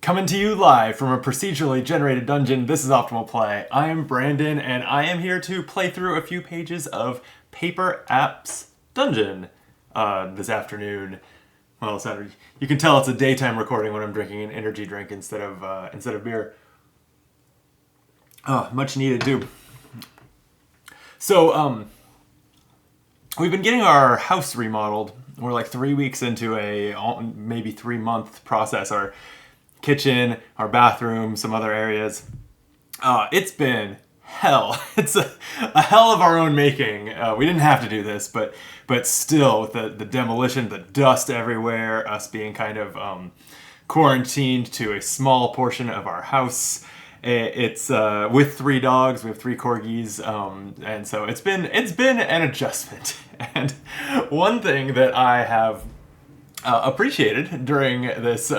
Coming to you live from a procedurally generated dungeon, this is Optimal Play. I am Brandon, and I am here to play through a few pages of Paper Apps Dungeon this afternoon. Well, Saturday. You can tell it's a daytime recording when I'm drinking an energy drink instead of beer. Oh, much needed too. So, we've been getting our house remodeled. We're like 3 weeks into a maybe 3 month process. Our kitchen, our bathroom, some other areas. It's been hell. It's a hell of our own making. We didn't have to do this, but still, with the demolition, the dust everywhere, us being kind of quarantined to a small portion of our house. It's with 3 dogs. We have 3 corgis, and so it's been an adjustment. And one thing that I have appreciated during this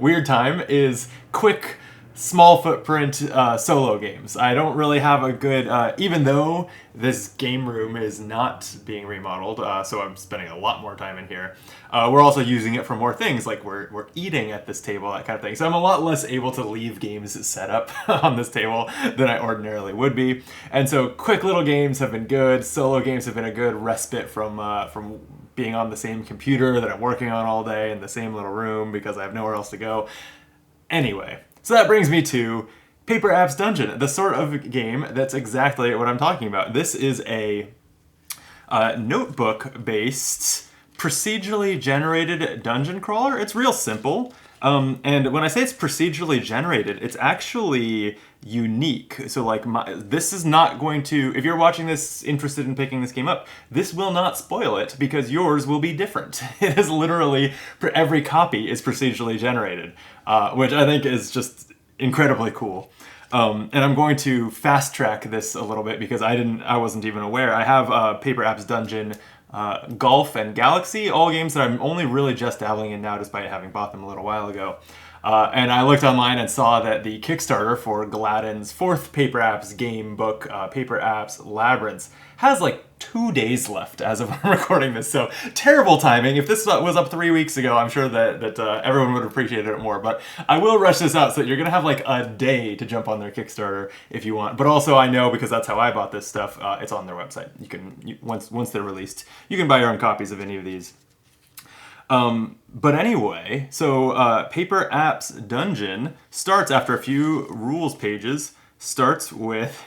weird time is quick, small footprint solo games. I don't really have a good, even though this game room is not being remodeled, so I'm spending a lot more time in here. We're also using it for more things, like we're eating at this table, that kind of thing. So I'm a lot less able to leave games set up on this table than I ordinarily would be. And so quick little games have been good. Solo games have been a good respite from being on the same computer that I'm working on all day in the same little room because I have nowhere else to go. Anyway, so that brings me to Paper Apps Dungeon, the sort of game that's exactly what I'm talking about. This is a notebook-based, procedurally generated dungeon crawler. It's real simple. And when I say it's procedurally generated, it's actually unique. So like this is not going to, if you're watching this interested in picking this game up, this will not spoil it because yours will be different. It is literally, for every copy is procedurally generated, which I think is just incredibly cool. And I'm going to fast track this a little bit because I wasn't even aware. I have Paper Apps Dungeon, Golf, and Galaxy, all games that I'm only really just dabbling in now despite having bought them a little while ago. And I looked online and saw that the Kickstarter for Gladden's 4th Paper Apps game book, Paper Apps Labyrinths, has like 2 days left as of I'm recording this. So terrible timing. If this was up 3 weeks ago, I'm sure that everyone would have appreciated it more. But I will rush this out so that you're going to have like a day to jump on their Kickstarter if you want. But also I know, because that's how I bought this stuff, it's on their website. Once they're released, you can buy your own copies of any of these. But anyway, so Paper Apps Dungeon starts after a few rules pages, starts with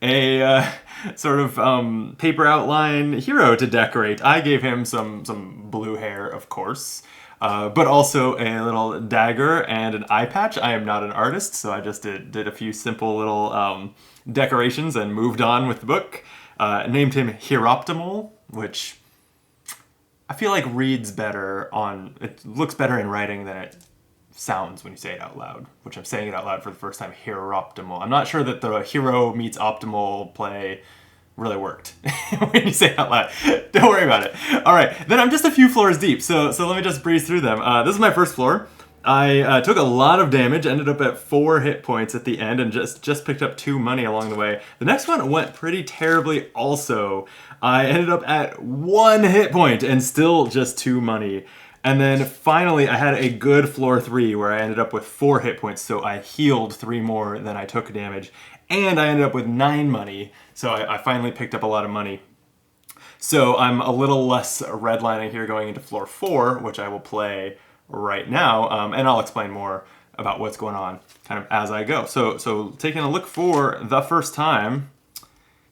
a sort of paper outline hero to decorate. I gave him some blue hair, of course, but also a little dagger and an eye patch. I am not an artist, so I just did a few simple little decorations and moved on with the book. Named him Hieroptimal, which I feel like reads better it looks better in writing than it sounds when you say it out loud, which I'm saying it out loud for the first time, Hieroptimal. I'm not sure that the hero meets optimal play really worked when you say it out loud. Don't worry about it. All right, then I'm just a few floors deep, so let me just breeze through them. This is my first floor. I took a lot of damage, ended up at 4 hit points at the end, and just picked up 2 money along the way. The next one went pretty terribly also. I ended up at 1 hit point and still just 2 money. And then finally I had a good floor 3 where I ended up with 4 hit points, so I healed 3 more than I took damage. And I ended up with 9 money, so I finally picked up a lot of money. So I'm a little less redlining here going into floor 4, which I will play right now, and I'll explain more about what's going on kind of as I go. So taking a look for the first time,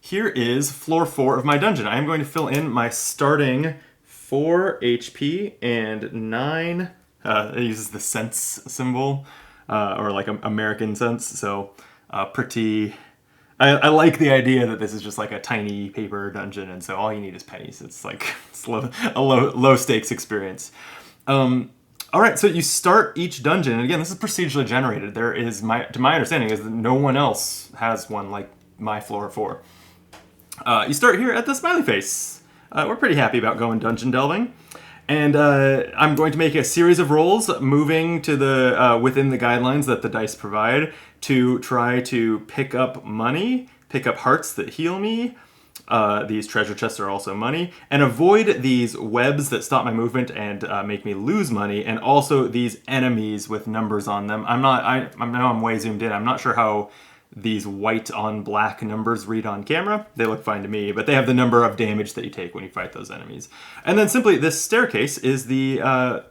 here is floor 4 of my dungeon. I am going to fill in my starting 4 HP and 9, it uses the cents symbol, or like American cents, so pretty, I like the idea that this is just like a tiny paper dungeon, and so all you need is pennies. It's like a low stakes experience. All right, so you start each dungeon, and again, this is procedurally generated. There is, to my understanding, is that no one else has one like my floor 4. You start here at the smiley face. We're pretty happy about going dungeon delving. And I'm going to make a series of rolls, moving to the within the guidelines that the dice provide, to try to pick up money, pick up hearts that heal me, These treasure chests are also money. And avoid these webs that stop my movement and make me lose money. And also these enemies with numbers on them. I know I'm way zoomed in. I'm not sure how these white on black numbers read on camera. They look fine to me, but they have the number of damage that you take when you fight those enemies. And then simply this staircase is the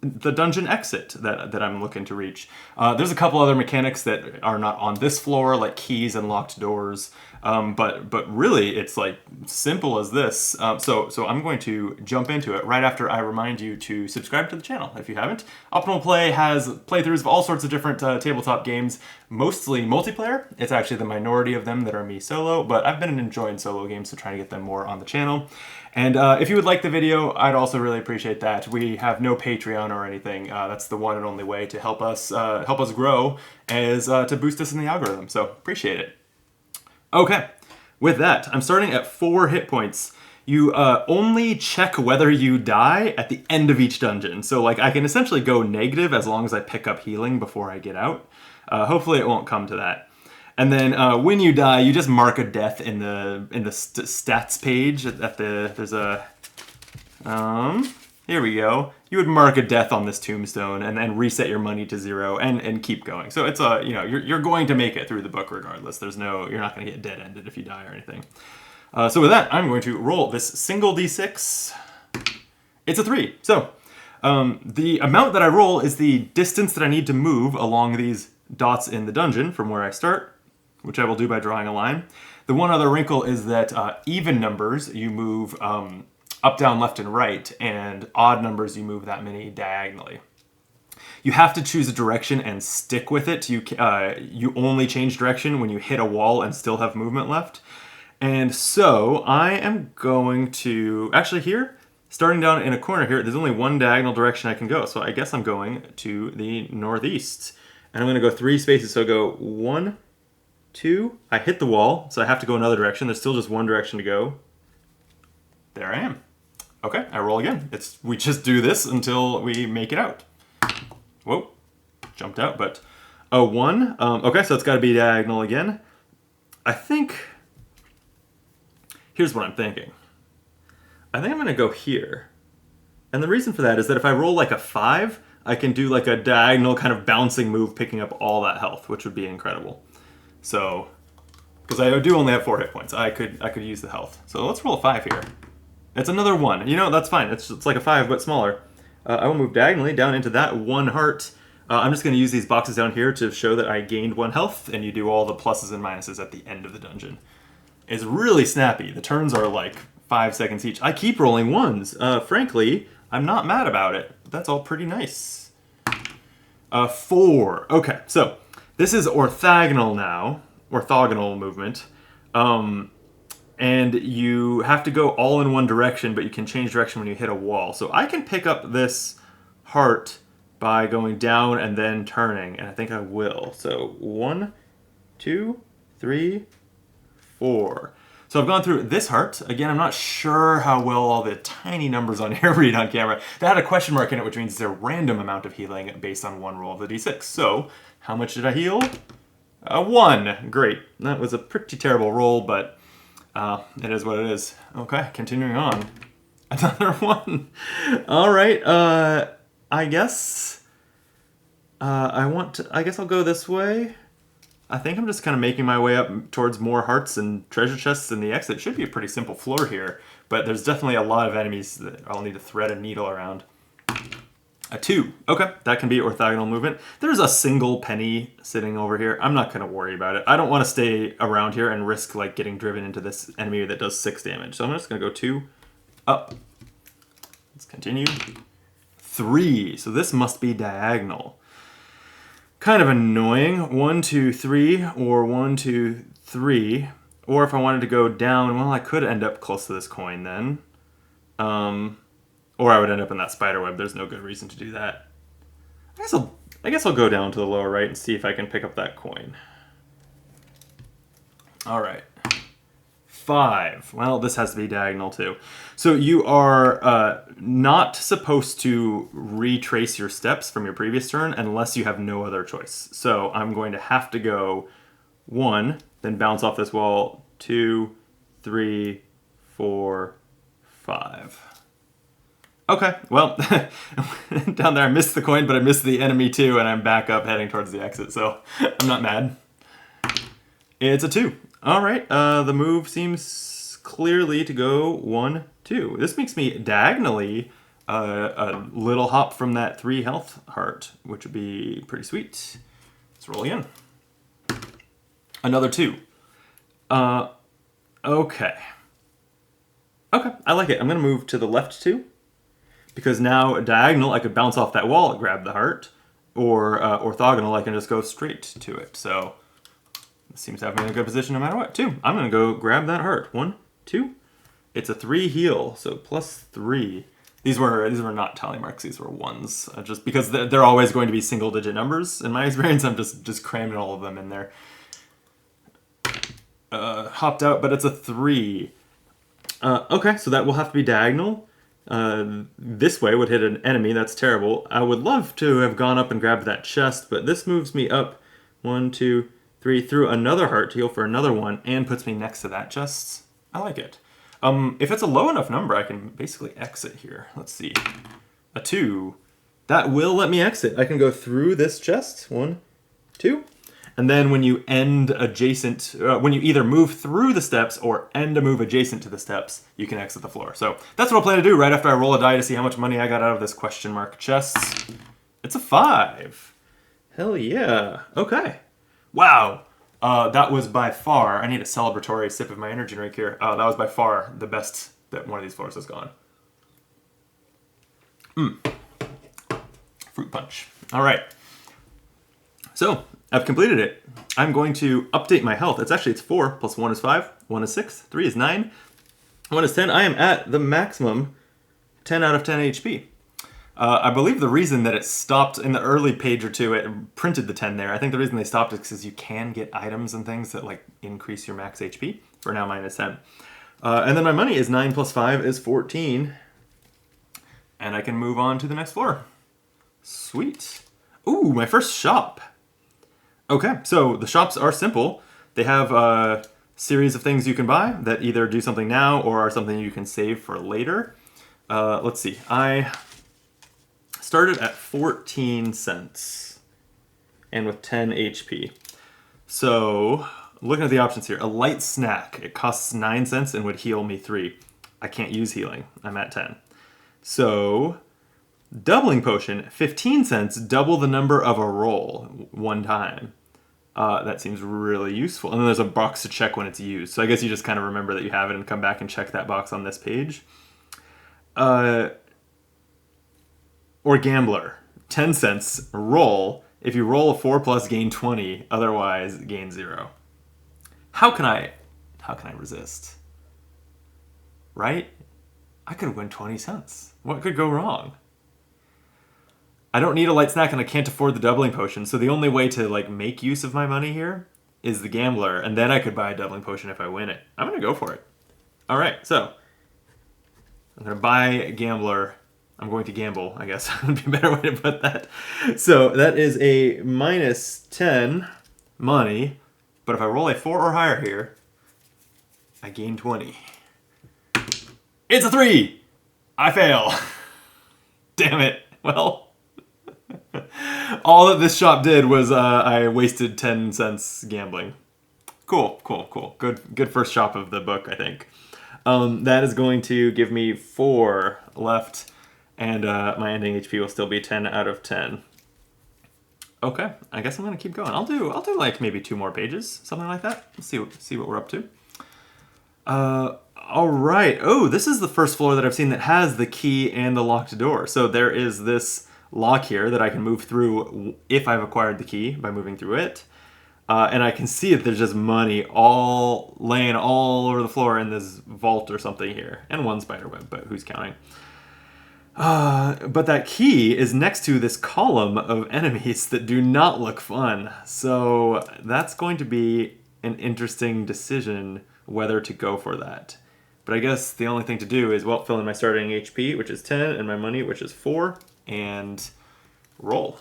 dungeon exit that I'm looking to reach. There's a couple other mechanics that are not on this floor, like keys and locked doors. But really, it's like simple as this. So I'm going to jump into it right after I remind you to subscribe to the channel if you haven't. Optimal Play has playthroughs of all sorts of different tabletop games, mostly multiplayer. It's actually the minority of them that are me solo, but I've been enjoying solo games, so trying to get them more on the channel. And if you would like the video, I'd also really appreciate that. We have no Patreon or anything. That's the one and only way to help us grow, is to boost us in the algorithm. So appreciate it. Okay, with that, I'm starting at 4 hit points. You only check whether you die at the end of each dungeon. So like I can essentially go negative as long as I pick up healing before I get out. Hopefully it won't come to that. And then when you die, you just mark a death in the stats page. There's a here we go. You would mark a death on this tombstone and then reset your money to 0 and keep going. So it's you're going to make it through the book regardless. You're not going to get dead ended if you die or anything. So with that, I'm going to roll this single d6. It's a 3. So the amount that I roll is the distance that I need to move along these dots in the dungeon from where I start, which I will do by drawing a line. The one other wrinkle is that even numbers you move up, down, left, and right, and odd numbers you move that many diagonally. You have to choose a direction and stick with it. You only change direction when you hit a wall and still have movement left. And so I am going to, actually here, starting down in a corner here, there's only one diagonal direction I can go. So I guess I'm going to the northeast. And I'm going to go 3 spaces. So I go 1, 2, I hit the wall, so I have to go another direction. There's still just one direction to go. There I am. Okay, I roll again. We just do this until we make it out. Whoa, jumped out, but a 1. Okay, so it's got to be diagonal again. I think, here's what I'm thinking. I think I'm going to go here. And the reason for that is that if I roll like a 5, I can do like a diagonal kind of bouncing move, picking up all that health, which would be incredible. So, because I do only have 4 hit points, I could use the health. So let's roll a 5 here. It's another 1. You know, that's fine. It's like a 5, but smaller. I will move diagonally down into that 1 heart. I'm just going to use these boxes down here to show that I gained 1 health, and you do all the pluses and minuses at the end of the dungeon. It's really snappy. The turns are like 5 seconds each. I keep rolling 1s. Frankly, I'm not mad about it. That's all pretty nice. 4. Okay, so this is orthogonal now. Orthogonal movement. And you have to go all in one direction, but you can change direction when you hit a wall. So I can pick up this heart by going down and then turning, and I think I will. So 1, 2, 3, 4. So I've gone through this heart. Again, I'm not sure how well all the tiny numbers on here read on camera. That had a question mark in it, which means it's a random amount of healing based on 1 roll of the d6. So how much did I heal? 1. Great. That was a pretty terrible roll, but it is what it is. Okay, continuing on. Another 1. All right. I guess I guess I'll go this way. I think I'm just kind of making my way up towards more hearts and treasure chests in the exit. It should be a pretty simple floor here, but there's definitely a lot of enemies that I'll need to thread a needle around. A 2. Okay, that can be orthogonal movement. There's a single penny sitting over here. I'm not going to worry about it. I don't want to stay around here and risk like getting driven into this enemy that does 6 damage. So I'm just going to go 2 up. Let's continue. 3. So this must be diagonal. Kind of annoying. 1, 2, 3, or 1, 2, 3. Or if I wanted to go down, well, I could end up close to this coin then. Or I would end up in that spider web. There's no good reason to do that. I guess I'll go down to the lower right and see if I can pick up that coin. All right. 5. Well, this has to be diagonal too. So you are not supposed to retrace your steps from your previous turn unless you have no other choice. So I'm going to have to go 1, then bounce off this wall, 2, 3, 4, 5. Okay, well, down there I missed the coin, but I missed the enemy too, and I'm back up heading towards the exit, so I'm not mad. It's a 2. All right, the move seems clearly to go 1, 2. This makes me diagonally a little hop from that 3 health heart, which would be pretty sweet. Let's roll again. Another 2. Okay. Okay, I like it. I'm going to move to the left 2. Because now diagonal, I could bounce off that wall and grab the heart. Or orthogonal, I can just go straight to it. So it seems to have me in a good position no matter what. 2. I'm going to go grab that heart. 1, 2. It's a 3 heal, so plus 3. These were not tally marks. These were 1s. Just because they're always going to be single-digit numbers. In my experience, I'm just cramming all of them in there. Hopped out, but it's a 3. Okay, so that will have to be diagonal. This way would hit an enemy. That's terrible. I would love to have gone up and grabbed that chest, but this moves me up 1, 2, 3 through another heart to heal for another 1 and puts me next to that chest. I like it. If it's a low enough number, I can basically exit here. Let's see. A 2. That will let me exit. I can go through this chest. 1, 2. And then when you end adjacent, when you either move through the steps or end a move adjacent to the steps, you can exit the floor. So that's what I'll plan to do right after I roll a die to see how much money I got out of this question mark chest. It's a 5. Hell yeah. Okay. Wow. That was by far, I need a celebratory sip of my energy drink here. That was by far the best that one of these floors has gone. Fruit punch. All right. So I've completed it. I'm going to update my health. It's 4 plus 1 is 5, 1 is 6, 3 is 9, 1 is 10. I am at the maximum 10 out of 10 HP. I believe the reason that it stopped in the early page or two, it printed the 10 there. I think the reason they stopped is because you can get items and things that like increase your max HP. For now, mine is 10. And then my money is 9 plus 5 is 14. And I can move on to the next floor. Sweet. Ooh, my first shop. Okay, so the shops are simple. They have a series of things you can buy that either do something now or are something you can save for later. Let's see. I started at 14 cents and with 10 HP. So looking at the options here, a light snack. It costs 9 cents and would heal me 3. I can't use healing. I'm at 10. So doubling potion, 15 cents, double the number of a roll 1 time. That seems really useful. And then there's a box to check when it's used. So I guess you just kind of remember that you have it and come back and check that box on this page. Or gambler, 10 cents, roll. If you roll a 4 plus, gain 20. Otherwise, gain 0. How can I resist? Right? I could win 20 cents. What could go wrong? I don't need a light snack and I can't afford the doubling potion, so the only way to like make use of my money here is the gambler, and then I could buy a doubling potion if I win it. I'm gonna go for it. All right, so I'm gonna buy a gambler. I'm going to gamble, I guess would be a better way to put that. So that is a minus 10 money, but if I roll a 4 or higher here, I gain 20. It's a 3! I fail. Damn it. Well, all that this shop did was I wasted 10 cents gambling. Cool. Good first shop of the book, I think. That is going to give me 4 left, and my ending HP will still be 10 out of 10. Okay, I guess I'm gonna keep going. I'll do like maybe 2 more pages, something like that. Let's see what we're up to. All right. Oh, this is the first floor that I've seen that has the key and the locked door. So there is this lock here that I can move through if I've acquired the key by moving through it. And I can see that there's just money all laying all over the floor in this vault or something here. And 1 spider web, but who's counting? But that key is next to this column of enemies that do not look fun. So that's going to be an interesting decision whether to go for that. But I guess the only thing to do is, well, fill in my starting HP, which is 10, and my money, which is 4, and roll.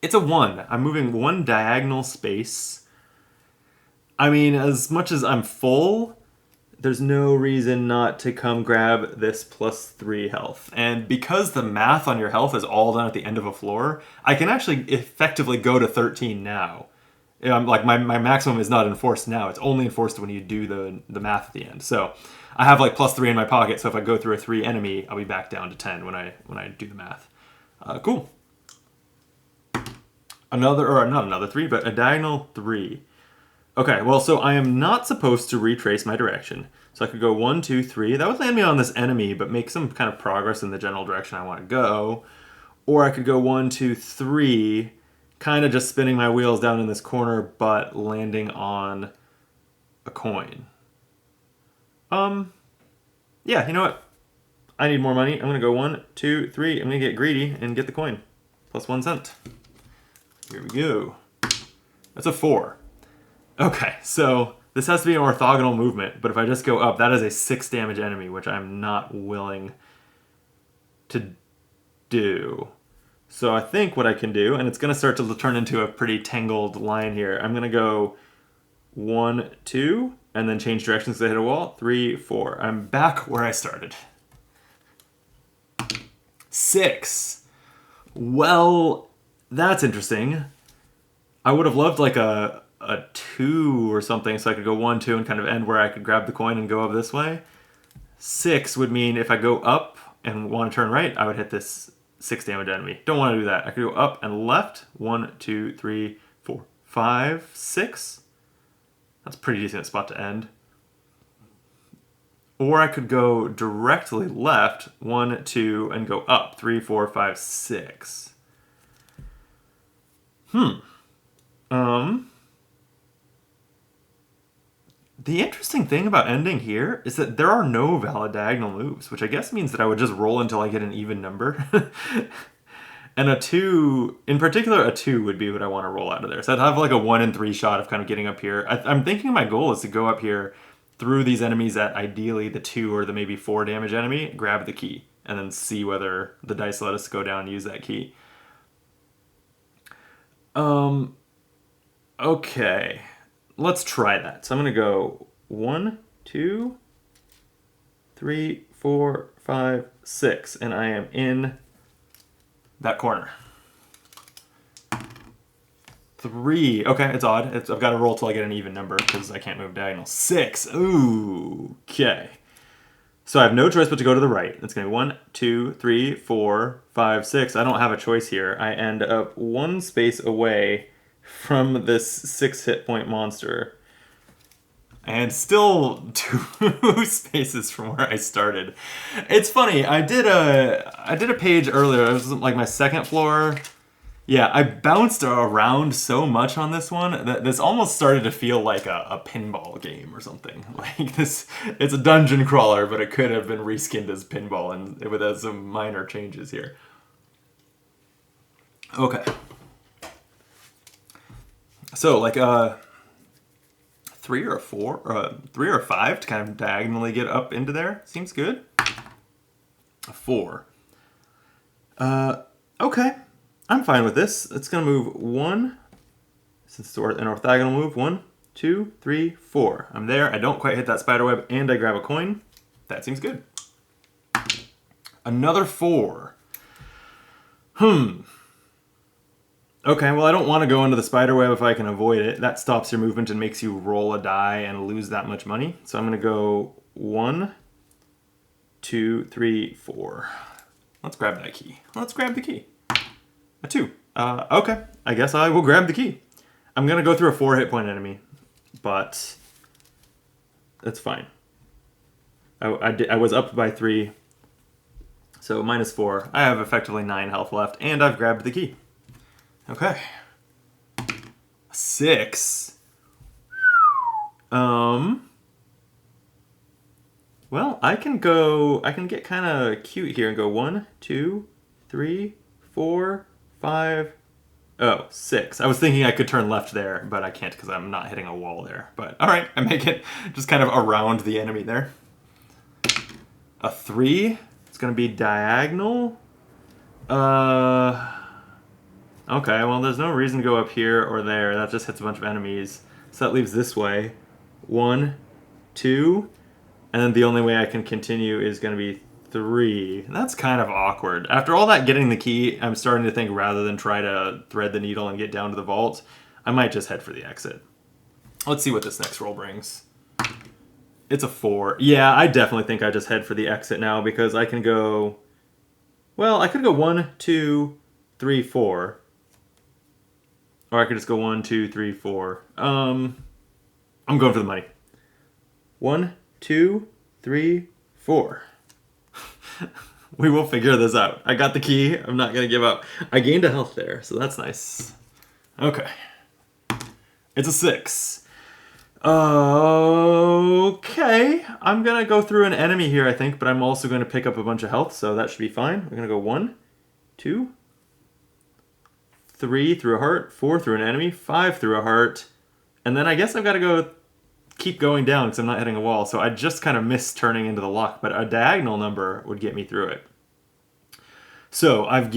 It's a 1. I'm moving 1 diagonal space. I mean, as much as I'm full, there's no reason not to come grab this +3 health. And because the math on your health is all done at the end of a floor, I can actually effectively go to 13 now. Like my maximum is not enforced now. It's only enforced when you do the math at the end. So I have like +3 in my pocket. So if I go through a 3 enemy, I'll be back down to 10 when I do the math. Cool. Another, or not another 3, but a diagonal 3. Okay, well, so I am not supposed to retrace my direction. So I could go 1, 2, 3. That would land me on this enemy, but make some kind of progress in the general direction I want to go. Or I could go 1, 2, 3, kind of just spinning my wheels down in this corner, but landing on a coin. Yeah, you know what? I need more money. I'm going to go 1, 2, 3. I'm going to get greedy and get the coin. +1 cent. Here we go. That's a 4. Okay, so this has to be an orthogonal movement, but if I just go up, that is a 6 damage enemy, which I'm not willing to do. So I think what I can do, and it's going to start to turn into a pretty tangled line here. I'm going to go 1, 2, and then change directions because I hit a wall. 3, 4. I'm back where I started. 6. Well, that's interesting. I would have loved like a 2 or something, so I could go 1, 2, and kind of end where I could grab the coin and go up this way. 6 would mean if I go up and want to turn right, I would hit this 6 damage enemy. Don't want to do that. I could go up and left. 1, 2, 3, 4, 5, 6. That's a pretty decent spot to end. Or I could go directly left. 1, 2, and go up. 3, 4, 5, 6. The interesting thing about ending here is that there are no valid diagonal moves, which I guess means that I would just roll until I get an even number. And a 2, in particular, a 2 would be what I want to roll out of there. So I'd have like a 1 in 3 shot of kind of getting up here. I'm thinking my goal is to go up here through these enemies at ideally the 2 or the maybe 4 damage enemy, grab the key, and then see whether the dice let us go down and use that key. Okay. Let's try that. So I'm going to go 1, 2, 3, 4, 5, 6, and I am in that corner. 3. Okay, it's odd. I've got to roll till I get an even number because I can't move diagonal. 6. Ooh. Okay. So I have no choice but to go to the right. It's going to be 1, 2, 3, 4, 5, 6. I don't have a choice here. I end up 1 space away from this 6 hit point monster. And still 2 spaces from where I started. It's funny, I did a page earlier, it was like my second floor. Yeah, I bounced around so much on this one that this almost started to feel like a pinball game or something. Like this, it's a dungeon crawler, but it could have been reskinned as pinball and with some minor changes here. Okay. So like 3 or 4, 3 or 5 to kind of diagonally get up into there. Seems good. A 4. Okay. I'm fine with this. It's going to move 1, since it's an orthogonal move. 1, 2, 3, 4. I'm there. I don't quite hit that spider web, and I grab a coin. That seems good. Another 4. Okay, well, I don't want to go into the spider web if I can avoid it. That stops your movement and makes you roll a die and lose that much money. So I'm going to go 1, 2, 3, 4. Let's grab that key. Let's grab the key. A 2. Okay, I guess I will grab the key. I'm going to go through a 4 hit point enemy, but that's fine. I was up by 3, so -4. I have effectively 9 health left, and I've grabbed the key. Okay. 6. Well, I can get kind of cute here and go 1, 2, 3, 4, 5. Oh, 6. I was thinking I could turn left there, but I can't because I'm not hitting a wall there. But all right, I make it just kind of around the enemy there. A 3. It's going to be diagonal. Okay, well, there's no reason to go up here or there. That just hits a bunch of enemies. So that leaves this way. 1, 2, and then the only way I can continue is going to be 3. That's kind of awkward. After all that getting the key, I'm starting to think rather than try to thread the needle and get down to the vault, I might just head for the exit. Let's see what this next roll brings. It's a 4. Yeah, I definitely think I just head for the exit now because I can go... Well, I could go 1, 2, 3, 4. Or I could just go 1, 2, 3, 4. I'm going for the money. 1, 2, 3, 4. We will figure this out. I got the key. I'm not going to give up. I gained a health there, so that's nice. Okay. It's a 6. Okay. I'm going to go through an enemy here, I think, but I'm also going to pick up a bunch of health, so that should be fine. We're going to go 1, 2, 3 through a heart, 4 through an enemy, 5 through a heart, and then I guess I've got to go keep going down because I'm not hitting a wall, so I just kind of missed turning into the lock, but a diagonal number would get me through it. So I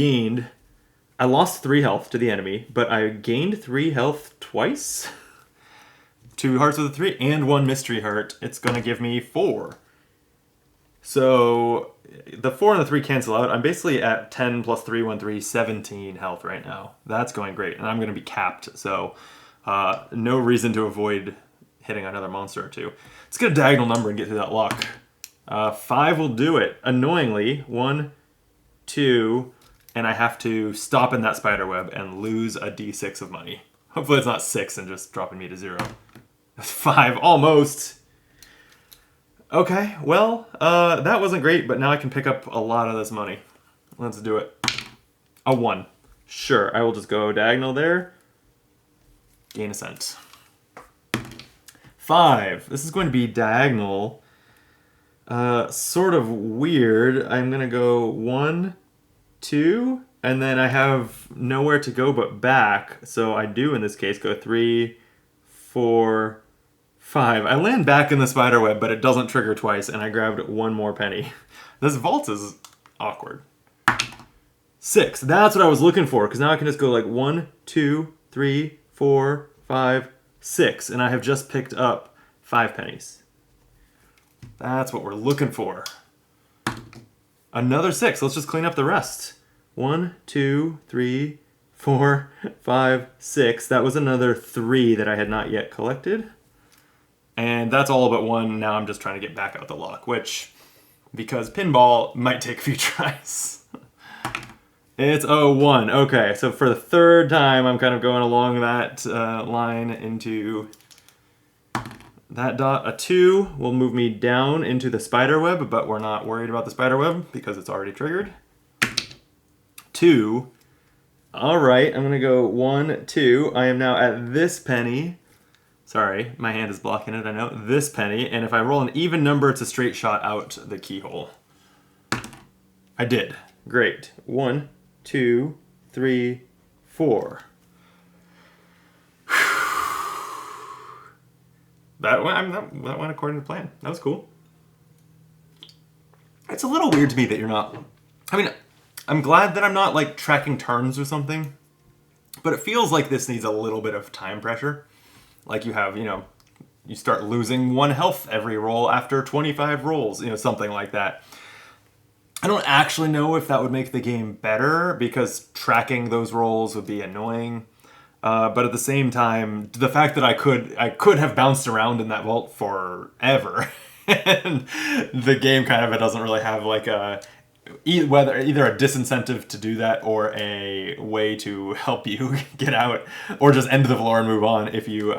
lost 3 health to the enemy, but I gained 3 health twice. 2 hearts with a 3 and 1 mystery heart. It's going to give me 4. So the 4 and the 3 cancel out. I'm basically at 10 plus 3, 1, 3, 17 health right now. That's going great, and I'm going to be capped, so no reason to avoid hitting another monster or 2. Let's get a diagonal number and get through that lock. 5 will do it. Annoyingly, 1, 2, and I have to stop in that spider web and lose a d6 of money. Hopefully it's not 6 and just dropping me to 0. 5, almost. Okay, well, that wasn't great, but now I can pick up a lot of this money. Let's do it. A 1. Sure, I will just go diagonal there. Gain a cent. 5. This is going to be diagonal. Sort of weird. I'm going to go 1, 2, and then I have nowhere to go but back. So I do, in this case, go 3, 4, 5. I land back in the spider web, but it doesn't trigger twice, and I grabbed 1 more penny. This vault is awkward. 6. That's what I was looking for, because now I can just go like 1, 2, 3, 4, 5, 6, and I have just picked up 5 pennies. That's what we're looking for. Another 6. Let's just clean up the rest. 1, 2, 3, 4, 5, 6. That was another 3 that I had not yet collected. And that's all but 1. Now I'm just trying to get back out the lock, which, because pinball might take a few tries. It's 1. Okay, so for the 3rd time, I'm kind of going along that line into that dot. A 2 will move me down into the spider web, but we're not worried about the spider web because it's already triggered. 2. All right, I'm going to go 1, 2. I am now at this penny. Sorry, my hand is blocking it, I know. This penny, and if I roll an even number, it's a straight shot out the keyhole. I did. Great. 1, 2, 3, 4. That went according to plan. That was cool. It's a little weird to me that you're not... I mean, I'm glad that I'm not, like, tracking turns or something, but it feels like this needs a little bit of time pressure. Like you have, you start losing 1 health every roll after 25 rolls, something like that. I don't actually know if that would make the game better because tracking those rolls would be annoying. But at the same time, the fact that I could have bounced around in that vault forever, and the game kind of doesn't really have like either a disincentive to do that or a way to help you get out, or just end the floor and move on if you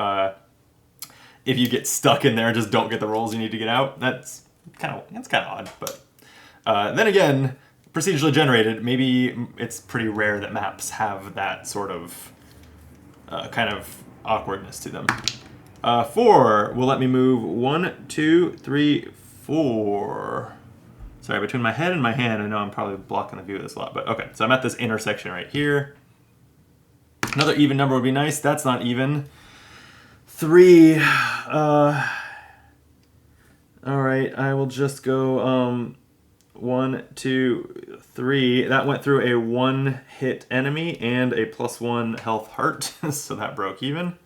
get stuck in there and just don't get the rolls you need to get out. That's kind of odd, but then again, procedurally generated, maybe it's pretty rare that maps have that sort of kind of awkwardness to them. 4 will let me move 1, 2, 3, 4. Sorry, between my head and my hand, I know I'm probably blocking the view of this a lot, but okay. So I'm at this intersection right here. Another even number would be nice. That's not even. 3. All right, I will just go 1, 2, 3. That went through a 1-hit enemy and a +1 health heart, so that broke even.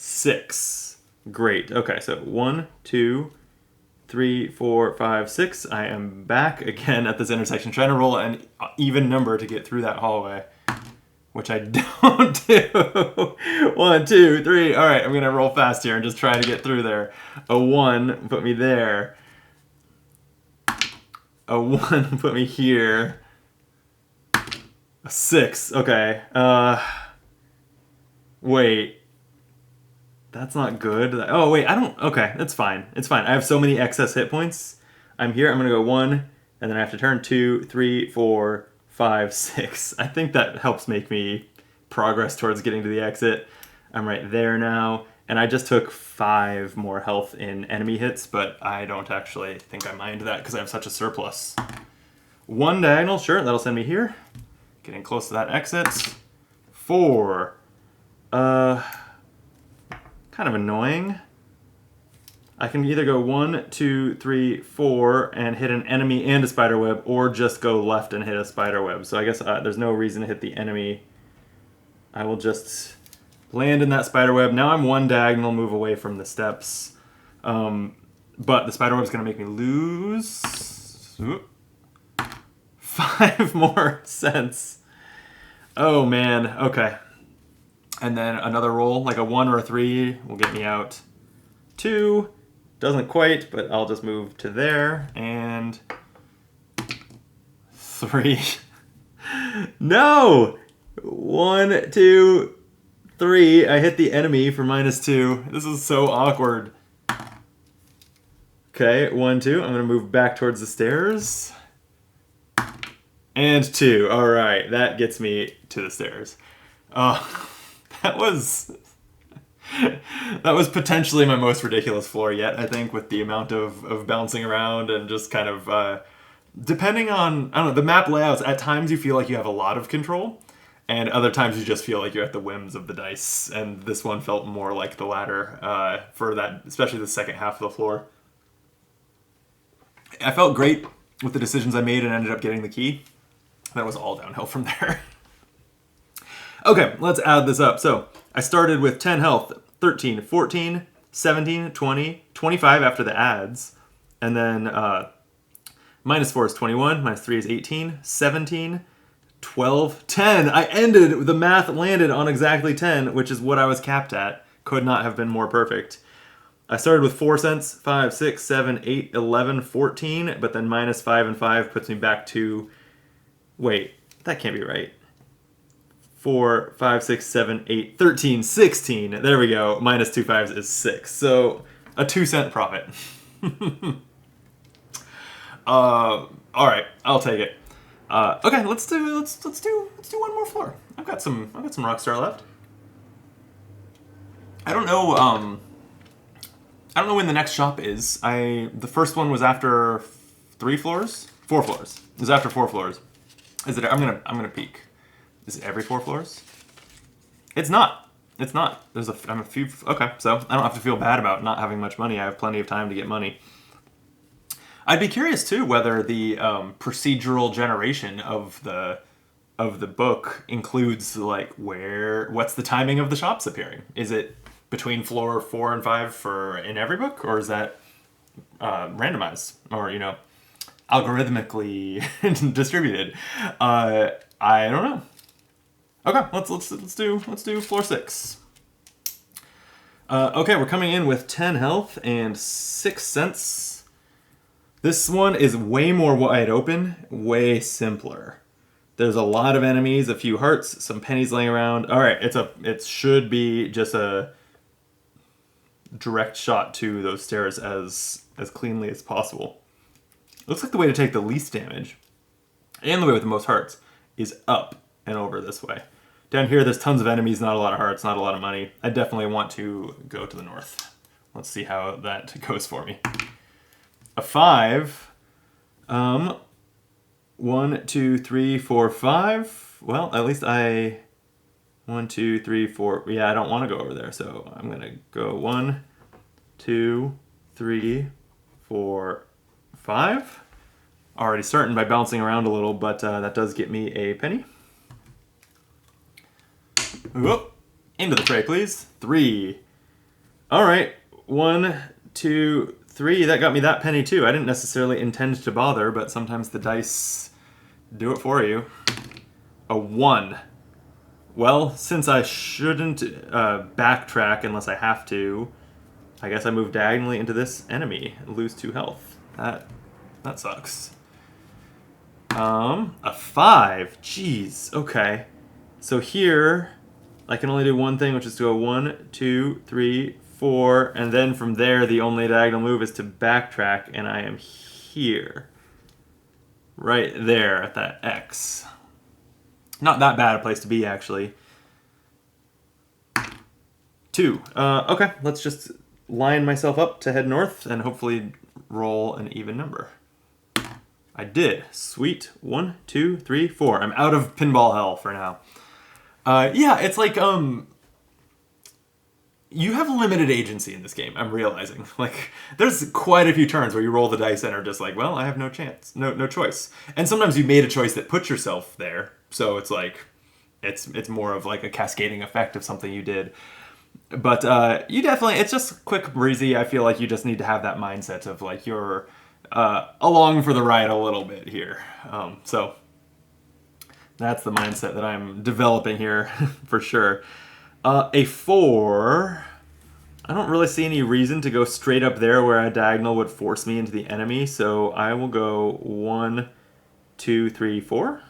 6. Great. Okay, so 1, 2, 3, 4, 5, 6. I am back again at this intersection, trying to roll an even number to get through that hallway, which I don't do. 1, 2, 3. All right, I'm gonna roll fast here and just try to get through there. A 1 put me there. A 1 put me here. A 6. Okay. Wait. That's not good. Oh, wait. I don't... Okay, that's fine. It's fine. I have so many excess hit points. I'm here. I'm going to go 1, and then I have to turn 2, 3, 4, 5, 6. I think that helps make me progress towards getting to the exit. I'm right there now. And I just took 5 more health in enemy hits, but I don't actually think I mind that because I have such a surplus. 1 diagonal, sure, that'll send me here. Getting close to that exit. 4. Kind of annoying. I can either go 1, 2, 3, 4 and hit an enemy and a spider web, or just go left and hit a spider web. So I guess there's no reason to hit the enemy. I will just land in that spider web. Now I'm 1 diagonal move away from the steps. But the spider web is going to make me lose 5 more cents. Oh man, okay. And then another roll, like a 1 or a 3 will get me out. 2, doesn't quite, but I'll just move to there, and 3. No! 1, 2, 3. I hit the enemy for -2. This is so awkward. Okay, 1, 2. I'm gonna move back towards the stairs. And 2. All right, that gets me to the stairs. That was potentially my most ridiculous floor yet, I think, with the amount of bouncing around and just kind of depending on, I don't know, the map layouts. At times you feel like you have a lot of control, and other times you just feel like you're at the whims of the dice. And this one felt more like the latter for that, especially the second half of the floor. I felt great with the decisions I made and ended up getting the key. That was all downhill from there. Okay, let's add this up. So I started with 10 health, 13, 14, 17, 20, 25 after the adds. And then -4 is 21, -3 is 18, 17, 12, 10. I ended, the math landed on exactly 10, which is what I was capped at. Could not have been more perfect. I started with 4 cents, 5, 6, 7, 8, 11, 14, but then -5 and 5 puts me back to... Wait, that can't be right. 4, 5, 6, 7, 8, 13, 16. There we go. -2 5s is 6. So a 2-cent profit. All right, I'll take it. Okay, let's do one more floor. I've got some Rockstar left. I don't know when the next shop is. The first one was after 4 floors. It was after 4 floors. Is it? I'm gonna peek. Is it every 4 floors? It's not. It's not. I'm a few. Okay, so I don't have to feel bad about not having much money. I have plenty of time to get money. I'd be curious too whether the procedural generation of the book includes like what's the timing of the shops appearing? Is it between floor 4 and 5 in every book, or is that randomized or algorithmically distributed? I don't know. Okay, let's do floor 6. Okay, we're coming in with 10 health and 6 cents. This one is way more wide open, way simpler. There's a lot of enemies, a few hearts, some pennies laying around. All right, it should be just a direct shot to those stairs as cleanly as possible. Looks like the way to take the least damage, and the way with the most hearts, is up and over this way. Down here, there's tons of enemies, not a lot of hearts, not a lot of money. I definitely want to go to the north. Let's see how that goes for me. A 5. 1, 2, 3, 4, 5. Well, at least 1, 2, 3, 4. Yeah, I don't want to go over there, so I'm gonna go 1, 2, 3, 4, 5. Already starting by bouncing around a little, but that does get me a penny. Whoop. Into the tray, please. 3. All right, 1, 2, 3. That got me that penny too. I didn't necessarily intend to bother, but sometimes the dice do it for you. A 1. Well, since I shouldn't backtrack unless I have to, I guess I move diagonally into this enemy and lose 2 health. That sucks. A 5. Jeez. Okay. So here, I can only do one thing, which is to go 1, 2, 3, 4, and then from there, the only diagonal move is to backtrack, and I am here. Right there at that X. Not that bad a place to be, actually. 2. Okay, let's just line myself up to head north and hopefully roll an even number. I did. Sweet. 1, 2, 3, 4. I'm out of pinball hell for now. Yeah, it's like, you have limited agency in this game, I'm realizing. Like, there's quite a few turns where you roll the dice and are just like, well, I have no chance, no choice. And sometimes you made a choice that puts yourself there, so it's like, it's more of like a cascading effect of something you did. But you definitely, it's just quick, breezy. I feel like you just need to have that mindset of like, you're along for the ride a little bit here. So that's the mindset that I'm developing here for sure. A 4, I don't really see any reason to go straight up there where a diagonal would force me into the enemy, so I will go 1, 2, 3, 4.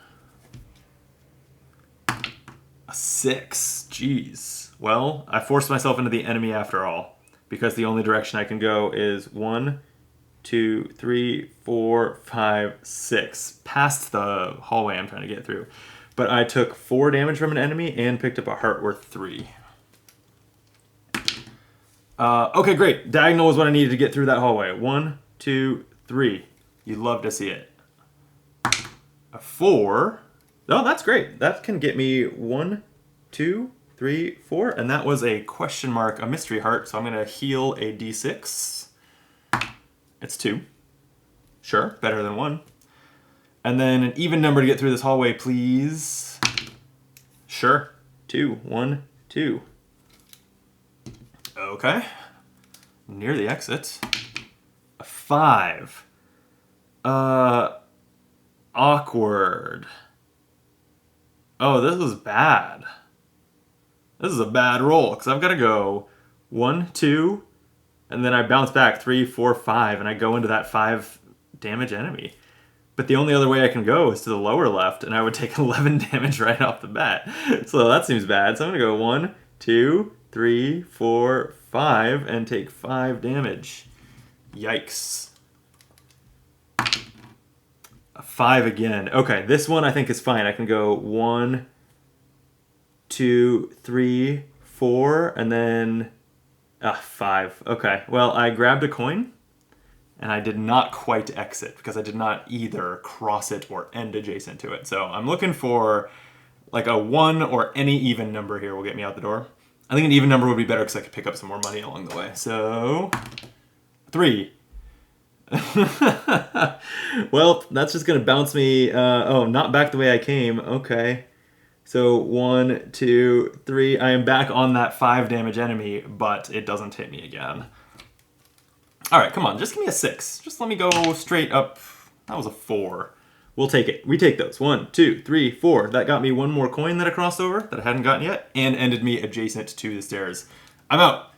A 6, jeez. Well, I forced myself into the enemy after all, because the only direction I can go is 1, 2, 3, 4, 5, 6, past the hallway I'm trying to get through. But I took 4 damage from an enemy and picked up a heart worth 3. Okay, great. Diagonal was what I needed to get through that hallway. 1, 2, 3. You'd love to see it. A 4. Oh, that's great. That can get me 1, 2, 3, 4. And that was a question mark, a mystery heart. So I'm going to heal a d6. It's 2. Sure, better than 1. And then an even number to get through this hallway, please. Sure. 2. 1, 2. Okay. Near the exit. A 5. Awkward. Oh, this is bad. This is a bad roll, because I've got to go 1, 2, and then I bounce back 3, 4, 5, and I go into that 5 damage enemy. But the only other way I can go is to the lower left, and I would take 11 damage right off the bat. So that seems bad. So I'm going to go 1, 2, 3, 4, 5, and take 5 damage. Yikes. A 5 again. Okay, this one I think is fine. I can go 1, 2, 3, 4, and then 5. Okay, well, I grabbed a coin, and I did not quite exit because I did not either cross it or end adjacent to it. So I'm looking for like a 1 or any even number here will get me out the door. I think an even number would be better because I could pick up some more money along the way. So 3. Well, that's just going to bounce me. Oh, not back the way I came. Okay. So 1, 2, 3. I am back on that 5 damage enemy, but it doesn't hit me again. All right, come on. Just give me a 6. Just let me go straight up. That was a 4. We'll take it. We take those. 1, 2, 3, 4. That got me 1 more coin that I crossed over that I hadn't gotten yet, and ended me adjacent to the stairs. I'm out.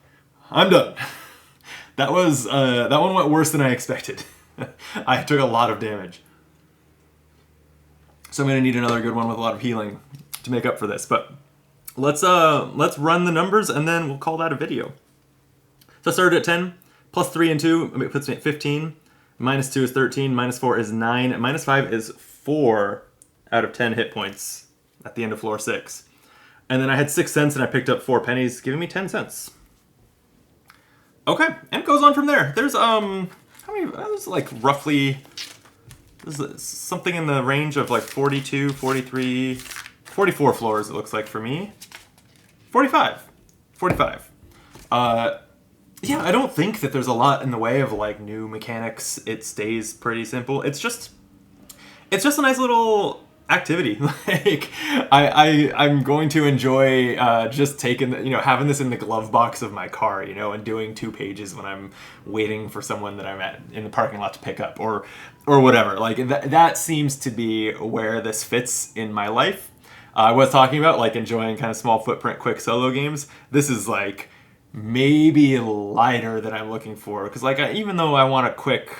I'm done. That one went worse than I expected. I took a lot of damage. So I'm gonna need another good one with a lot of healing to make up for this. But let's run the numbers and then we'll call that a video. So I started at 10, plus 3 and 2, it puts me at 15. Minus 2 is 13, minus 4 is 9, minus 5 is 4 out of 10 hit points at the end of floor 6. And then I had 6 cents and I picked up 4 pennies, giving me 10 cents. Okay, and it goes on from there. There's, how many, there's like roughly, there's something in the range of like 42, 43, 44 floors it looks like for me. 45. Yeah, I don't think that there's a lot in the way of like new mechanics. It stays pretty simple. It's just a nice little activity. Like I'm going to enjoy just taking having this in the glove box of my car, and doing 2 pages when I'm waiting for someone that I'm at in the parking lot to pick up, or whatever. Like that seems to be where this fits in my life. I was talking about like enjoying kind of small footprint, quick solo games. This is like maybe lighter than I'm looking for, because like even though I want a quick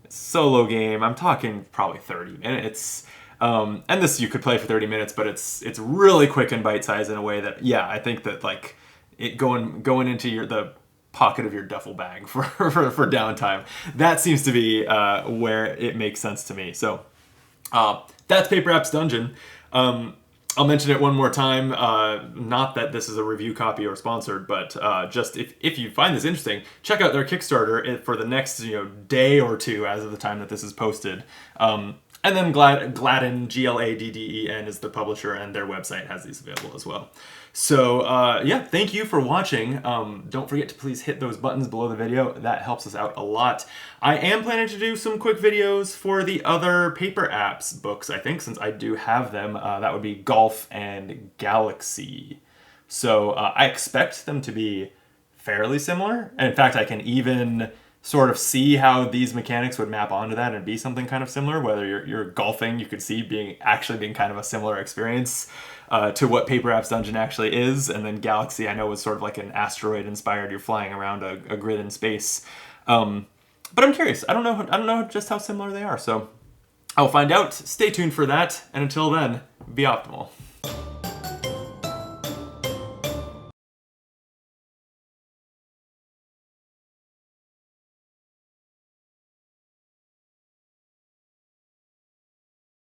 solo game, I'm talking probably 30 minutes. And this you could play for 30 minutes, but it's really quick and bite sized in a way that, yeah, I think that like it going into the pocket of your duffel bag for downtime. That seems to be where it makes sense to me. So that's Paper Apps Dungeon. I'll mention it one more time. Not that this is a review copy or sponsored, but just if you find this interesting, check out their Kickstarter for the next day or two as of the time that this is posted. And then Gladden, Gladden is the publisher, and their website has these available as well. So yeah, thank you for watching. Don't forget to please hit those buttons below the video. That helps us out a lot. I am planning to do some quick videos for the other Paper Apps books, I think, since I do have them. That would be Golf and Galaxy. So I expect them to be fairly similar. And in fact, I can even sort of see how these mechanics would map onto that and be something kind of similar. Whether you're golfing, you could see being kind of a similar experience to what Paper Apps Dungeon actually is. And then Galaxy, I know, was sort of like an asteroid inspired. You're flying around a grid in space. But I'm curious. I don't know just how similar they are. So I'll find out. Stay tuned for that. And until then, be optimal.